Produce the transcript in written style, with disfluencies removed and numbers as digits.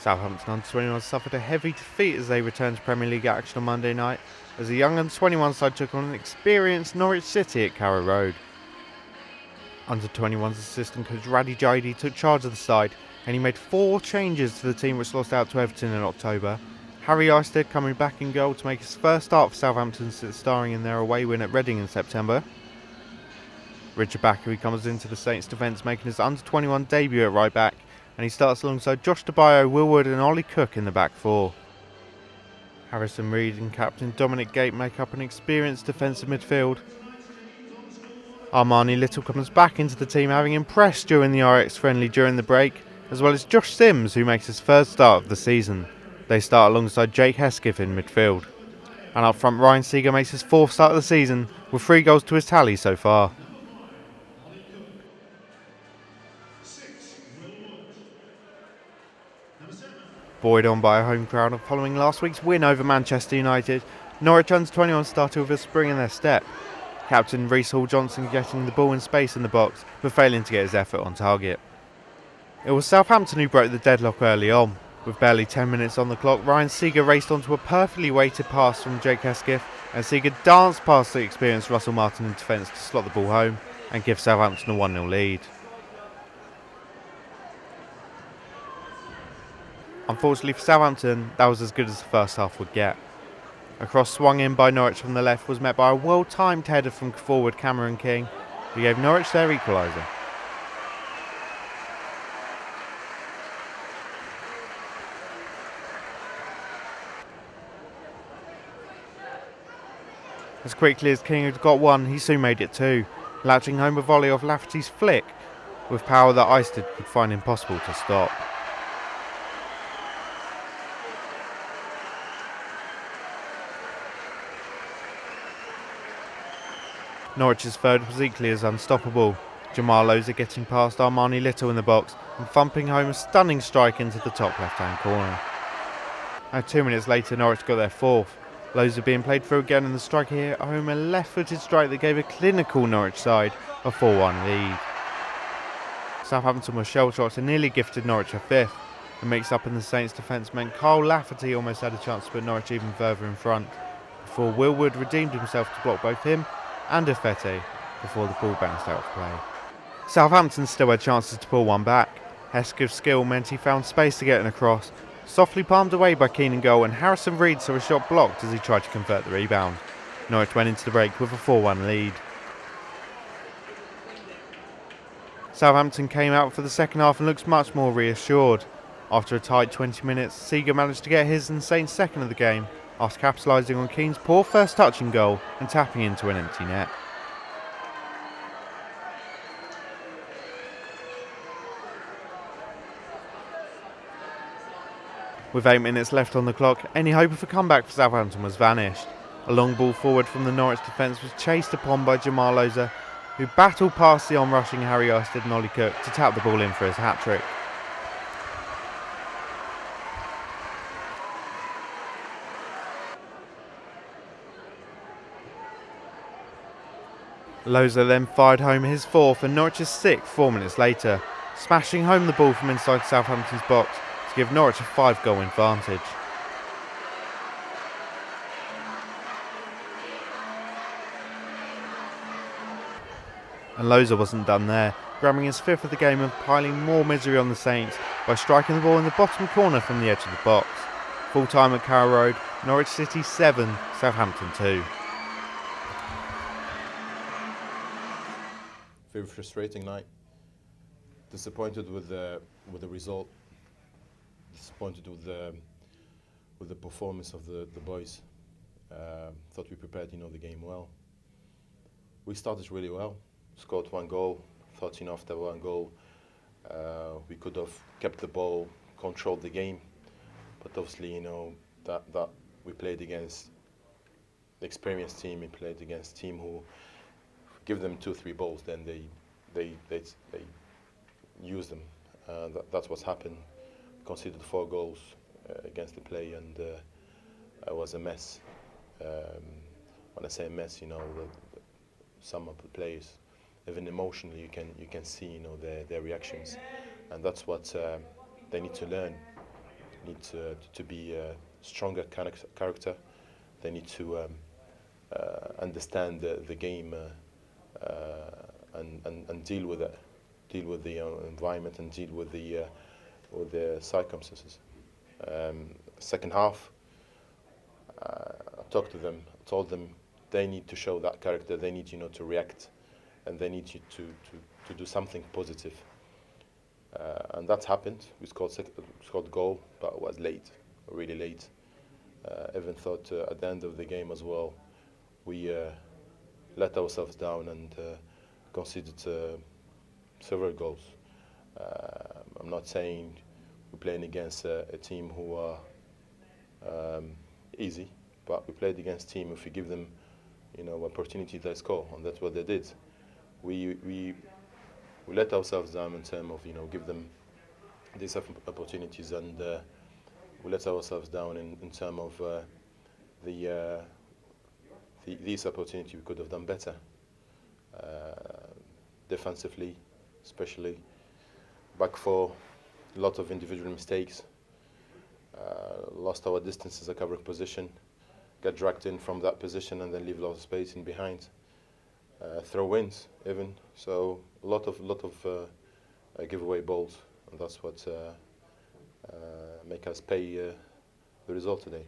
Southampton Under-21s suffered a heavy defeat as they returned to Premier League action on Monday night, as the young Under-21 side took on an experienced Norwich City at Carrow Road. Under-21s assistant coach Radhi Jaïdi took charge of the side, and he made 4 changes to the team which lost out to Everton in October. Harry Isted coming back in goal to make his first start for Southampton since starring in their away win at Reading in September. Richard Backery comes into the Saints' defence, making his Under-21 debut at right back, and he starts alongside Josh DeBayo, Will Wood and Ollie Cook in the back 4. Harrison Reed and captain Dominic Gate make up an experienced defensive midfield. Armani Little comes back into the team, having impressed during the RX friendly during the break, as well as Josh Sims, who makes his first start of the season. They start alongside Jake Hesketh in midfield. And up front, Ryan Seeger makes his 4th start of the season, with 3 goals to his tally so far. Buoyed on by a home crowd following last week's win over Manchester United, Norwich Under-21 started with a spring in their step. Captain Reece Hall-Johnson getting the ball in space in the box, but failing to get his effort on target. It was Southampton who broke the deadlock early on. With barely 10 minutes on the clock, Ryan Seeger raced onto a perfectly weighted pass from Jake Hesketh, and Seeger danced past the experienced Russell Martin in defence to slot the ball home and give Southampton a 1-0 lead. Unfortunately for Southampton, that was as good as the first half would get. A cross swung in by Norwich from the left was met by a well-timed header from forward Cameron King, who gave Norwich their equaliser. As quickly as King had got one, he soon made it 2, latching home a volley off Lafferty's flick, with power that Isted could find impossible to stop. Norwich's third was equally as unstoppable, Jamal Loza getting past Armani Little in the box and thumping home a stunning strike into the top left-hand corner. And 2 minutes later, Norwich got their 4th, Loza being played through again, and the striker hit home a left-footed strike that gave a clinical Norwich side a 4-1 lead. Southampton were shell-shocked and nearly gifted Norwich a 5th. The mix-up in the Saints' defence meant Carl Lafferty almost had a chance to put Norwich even further in front, before Will Wood redeemed himself to block both him and Afete before the ball bounced out of play. Southampton still had chances to pull one back. Hesketh's skill meant he found space to get an across, softly palmed away by Keane in goal, and Harrison Reed saw a shot blocked as he tried to convert the rebound. Norwich went into the break with a 4-1 lead. Southampton came out for the second half and looks much more reassured. After a tight 20 minutes, Seeger managed to get his and Saints' second of the game, after capitalising on Keane's poor first touch and goal and tapping into an empty net. With 8 minutes left on the clock, any hope of a comeback for Southampton was vanished. A long ball forward from the Norwich defence was chased upon by Jamal Loza, who battled past the on-rushing Harry Isted and Ollie Cook to tap the ball in for his hat-trick. Loza then fired home his 4th and Norwich's 6th 4 minutes later, smashing home the ball from inside Southampton's box to give Norwich a 5-goal advantage. And Loza wasn't done there, grabbing his 5th of the game and piling more misery on the Saints by striking the ball in the bottom corner from the edge of the box. Full time at Carrow Road, Norwich City 7, Southampton 2. Very frustrating night. Disappointed with the result. Disappointed with the performance of the boys. Thought we prepared the game well. We started really well. Scored 1 goal. Thought after 1 goal we could have kept the ball, controlled the game. But obviously that we played against the experienced team. We played against a team who give them 2-3 balls, then they use them. That's what's happened. Conceded 4 goals against the play, and it was a mess. When I say mess, some of the players, even emotionally, you can see their reactions, and that's what they need to learn. need to be a stronger character. They need to understand the game and deal with it, deal with the environment and deal with the circumstances. Second half, I talked to them, told them they need to show that character. They need to react, and they need you to do something positive. And that happened. We scored goal, but it was late, really late. Even thought at the end of the game as well, we let ourselves down and conceded several goals. I'm not saying we're playing against a team who are easy, but we played against a team. If we give them, opportunity, they score, and that's what they did. We let ourselves down in terms of give them these opportunities, and we let ourselves down in terms of these opportunities. We could have done better defensively, especially back for a lot of individual mistakes. Lost our distance as a covering position, get dragged in from that position, and then leave a lot of space in behind. Throw-ins even, so a lot of giveaway balls, and that's what make us pay the result today.